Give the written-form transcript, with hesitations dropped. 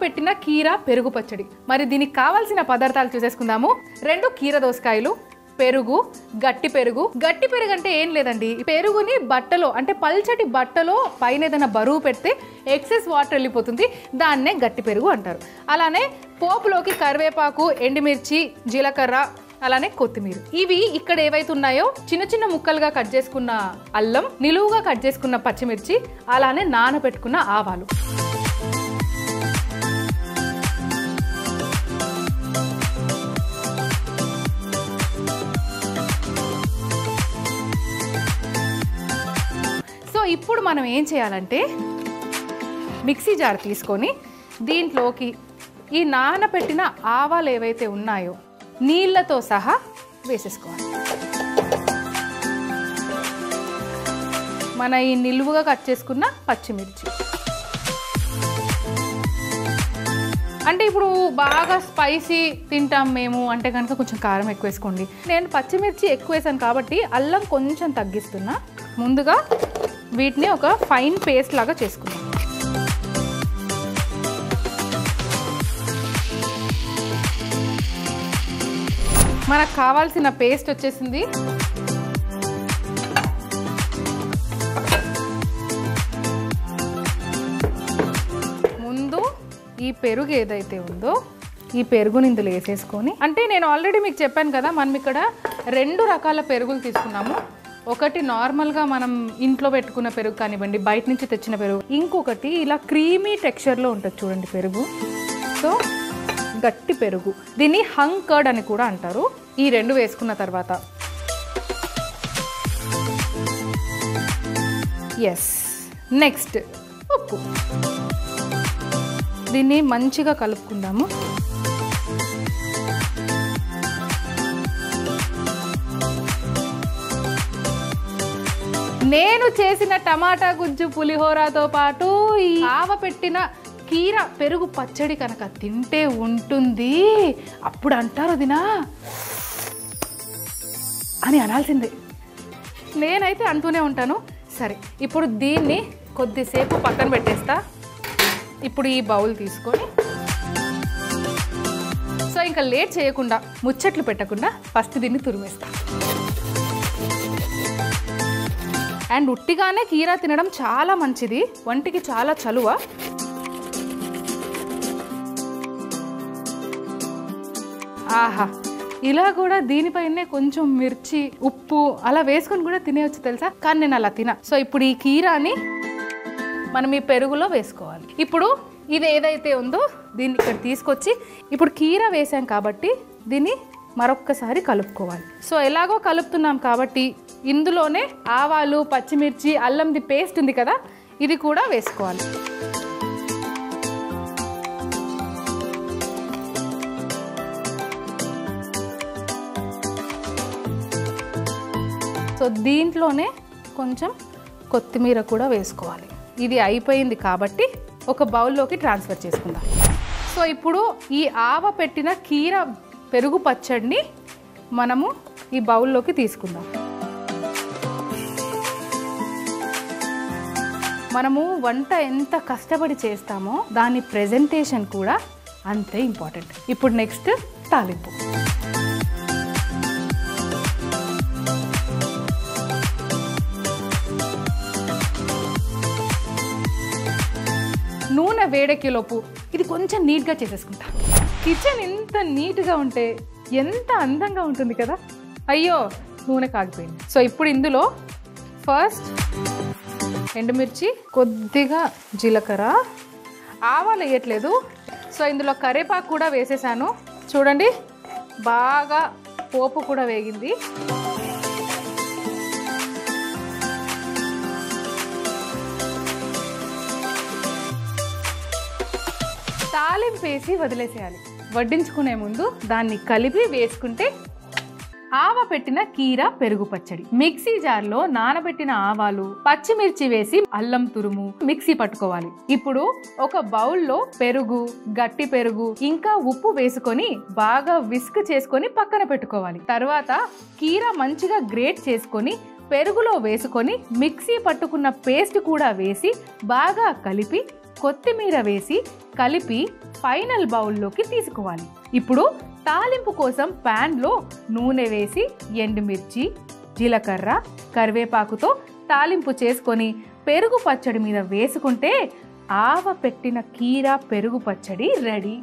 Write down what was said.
పెట్టిన కీర పెరుగు పచ్చడి. మరి దీనికి కావాల్సిన పదార్థాలు చూసేసుకుందాము. 2 కీర దోసకాయలు, పెరుగు, గట్టి పెరుగు. గట్టి పెరుగు అంటే ఏం లేదండి, పెరుగుని బట్టలో అంటే పల్చటి బట్టలో పైన ఏదైనా బరువు పెడితే ఎక్సెస్ వాటర్ వెళ్ళిపోతుంది, దాన్నే గట్టి పెరుగు అంటారు. అలానే పోపులోకి కరివేపాకు, ఎండుమిర్చి, జీలకర్ర, అలానే కొత్తిమీర. ఇవి ఇక్కడ ఏవైతే ఉన్నాయో చిన్న చిన్న ముక్కలుగా కట్ చేసుకున్న అల్లం, నిలువుగా కట్ చేసుకున్న పచ్చిమిర్చి, అలానే నానబెట్టుకున్న ఆవాలు. సో ఇప్పుడు మనం ఏం చేయాలంటే మిక్సీ జార్ తీసుకొని దీంట్లోకి ఈ నానబెట్టిన ఆవాలు ఏవైతే ఉన్నాయో నీళ్ళతో సహా వేసేసుకోవాలి. మన ఈ నిలువుగా కట్ చేసుకున్న పచ్చిమిర్చి. అంటే ఇప్పుడు బాగా స్పైసీ తింటాం మేము అంటే కనుక కొంచెం కారం ఎక్కువ వేసుకోండి. నేను పచ్చిమిర్చి ఎక్కువ వేసాను కాబట్టి అల్లం కొంచెం తగ్గిస్తున్నా. ముందుగా వీటిని ఒక ఫైన్ పేస్ట్ లాగా చేసుకున్నాం. మనకు కావాల్సిన పేస్ట్ వచ్చేసింది. ముందు ఈ పెరుగు ఏదైతే ఉందో ఈ పెరుగుని ఇందులో వేసేసుకొని, అంటే నేను ఆల్రెడీ మీకు చెప్పాను కదా, మనం ఇక్కడ 2 రకాల పెరుగులు తీసుకున్నాము. ఒకటి నార్మల్గా మనం ఇంట్లో పెట్టుకున్న పెరుగు కానివ్వండి, బయట నుంచి తెచ్చిన పెరుగు, ఇంకొకటి ఇలా క్రీమీ టెక్స్చర్లో ఉంటుంది చూడండి పెరుగు. సో గట్టి పెరుగు, దీన్ని హంగ్ కర్డ్ అని కూడా అంటారు. ఈ 2 వేసుకున్న తర్వాత నెక్స్ట్ ఉప్పు. దీన్ని మంచిగా కలుపుకుందాము. నేను చేసిన టమాటా గుజ్జు పులిహోరతో పాటు ఈ ఆవపెట్టిన కీర పెరుగు పచ్చడి కనుక తింటే ఉంటుంది, అప్పుడు అంటారు దినా అని అనాల్సిందే. నేనైతే అంటూనే ఉంటాను. సరే, ఇప్పుడు దీన్ని కొద్దిసేపు పక్కన పెట్టేస్తా. ఇప్పుడు ఈ బౌల్ తీసుకొని, సో ఇంకా లేట్ చేయకుండా ముచ్చట్లు పెట్టకుండా ఫస్ట్ దీన్ని తురిమేస్తా. అండ్ ఉట్టిగానే కీర తినడం చాలా మంచిది, వంటికి చాలా చలువ. ఆహా, ఇలా కూడా దీనిపైనే కొంచెం మిర్చి, ఉప్పు అలా వేసుకొని కూడా తినేయచ్చు తెలుసా, కానీ నేను అలా తినా. సో ఇప్పుడు ఈ కీరాని మనం ఈ పెరుగులో వేసుకోవాలి. ఇప్పుడు ఇది ఏదైతే ఉందో దీన్ని ఇక్కడ తీసుకొచ్చి ఇప్పుడు కీర వేసాం కాబట్టి దీన్ని మరొక్కసారి కలుపుకోవాలి. సో ఎలాగో కలుపుతున్నాం కాబట్టి ఇందులోనే ఆవాలు, పచ్చిమిర్చి, అల్లంది పేస్ట్ ఉంది కదా, ఇది కూడా వేసుకోవాలి. సో దీంట్లోనే కొంచెం కొత్తిమీర కూడా వేసుకోవాలి. ఇది అయిపోయింది కాబట్టి ఒక బౌల్లోకి ట్రాన్స్ఫర్ చేసుకుందాం. సో ఇప్పుడు ఈ ఆవ పెట్టిన కీర పెరుగు పచ్చడిని మనము ఈ బౌల్లోకి తీసుకుందాం. మనము వంట ఎంత కష్టపడి చేస్తామో దాని ప్రెజెంటేషన్ కూడా అంతే ఇంపార్టెంట్. ఇప్పుడు నెక్స్ట్ తాలింపు. నూనె వేడెక్కేలోపు ఇది కొంచెం నీట్గా చేసేసుకుంటా. కిచెన్ ఎంత నీట్గా ఉంటే ఎంత అందంగా ఉంటుంది కదా. అయ్యో, నూనె కాగిపోయింది. సో ఇప్పుడు ఇందులో ఫస్ట్ ఎండుమిర్చి, కొద్దిగా జీలకర్ర, ఆవాలు వేయట్లేదు. సో ఇందులో కరివేపాకు కూడా వేసేసాను. చూడండి, బాగా పోపు కూడా వేగింది. తాలింపు వేసి వదిలేసేయాలి. వడ్డించుకునే ముందు దాన్ని కలిపి వేసుకుంటే ఆవ పెట్టిన కీర పెరుగు పచ్చడి. మిక్సీ జార్లో నానబెట్టిన ఆవాలు, పచ్చిమిర్చి వేసి అల్లం తురుము మిక్సీ పట్టుకోవాలి. ఇప్పుడు ఒక బౌల్లో పెరుగు, గట్టి పెరుగు ఇంకా ఉప్పు వేసుకొని బాగా విస్క్ చేసుకొని పక్కన పెట్టుకోవాలి. తర్వాత కీర మంచిగా గ్రేట్ చేసుకొని పెరుగులో వేసుకొని మిక్సీ పట్టుకున్న పేస్ట్ కూడా వేసి బాగా కలిపి కొత్తిమీర వేసి కలిపి ఫైనల్ బౌల్లోకి తీసుకోవాలి. ఇప్పుడు తాలింపు కోసం ప్యాన్లో నూనె వేసి ఎండుమిర్చి, జీలకర్ర, కరివేపాకుతో తాలింపు చేసుకొని పెరుగు పచ్చడి మీద వేసుకుంటే ఆవ పెట్టిన కీర పెరుగు పచ్చడి రెడీ.